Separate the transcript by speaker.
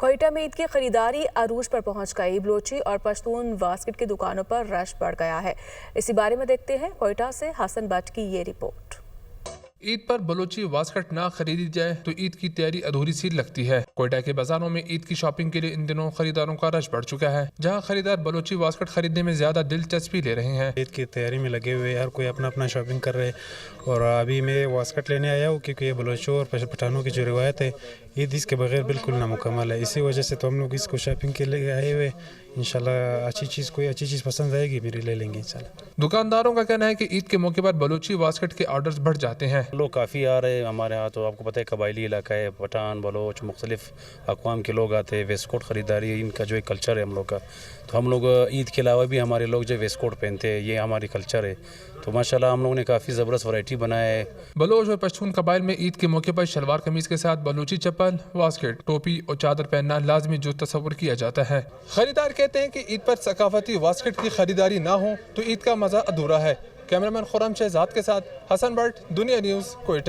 Speaker 1: कोयटा में ईद की खरीदारी अरूज पर पहुंच गई। बलोची और पश्तून वास्केट की दुकानों पर रश बढ़ गया है। इसी बारे में देखते हैं कोयटा से हसन भट्ट की ये रिपोर्ट।
Speaker 2: ईद पर बलोची वास्कट ना खरीदी जाए तो ईद की तैयारी अधूरी सी लगती है। कोयटा के बाजारों में ईद की शॉपिंग के लिए इन दिनों खरीदारों का रश बढ़ चुका है, जहां खरीदार बलोची वास्कट खरीदने में ज्यादा दिलचस्पी ले रहे हैं।
Speaker 3: ईद की तैयारी में लगे हुए हर कोई अपना अपना शॉपिंग कर रहे हैं और अभी मैं वास्कट लेने आया हूँ क्योंकि ये बलोचों और पठानों की जो रिवायत है ईद इसके बगैर बिल्कुल नामुकम्मल है। इसी वजह से तो हम लोग इसको शॉपिंग के लिए आए हुए। इंशाल्लाह कोई अच्छी चीज़ पसंद आएगी मेरी ले लेंगे इंशाल्लाह।
Speaker 2: दुकानदारों का कहना है कि ईद के मौके पर बलोची वास्कट के ऑर्डर्स बढ़ जाते हैं।
Speaker 4: लोग काफ़ी आ रहे हैं हमारे यहाँ, तो आपको पता है कबायली इलाका है, पठान बलोच मुख्तलिफ अक़वाम के लोग आते हैं। वेस्ट कोट ख़रीदारी इनका जो एक कल्चर है हम लोग का, तो हम लोग ईद के अलावा भी हमारे लोग जो वेस्ट कोट पहनते हैं, ये हमारी कल्चर है। तो माशाल्लाह हम लोगों ने काफ़ी ज़बरदस्त वैरायटी बनाया है।
Speaker 2: बलोच और पश्तून कबाइल में ईद के मौके पर शलवार कमीज के साथ बलोची चप्पल, वास्केट, टोपी और चादर पहनना लाजमी जो तस्वुर किया जाता है। खरीदार कहते हैं कि ईद पर सकाफती वास्केट की खरीदारी ना हो तो ईद का मज़ा अधूरा है। कैमरामैन खुर्रम शहजाद के साथ हसन भट्ट, दुनिया न्यूज़, कोयटा।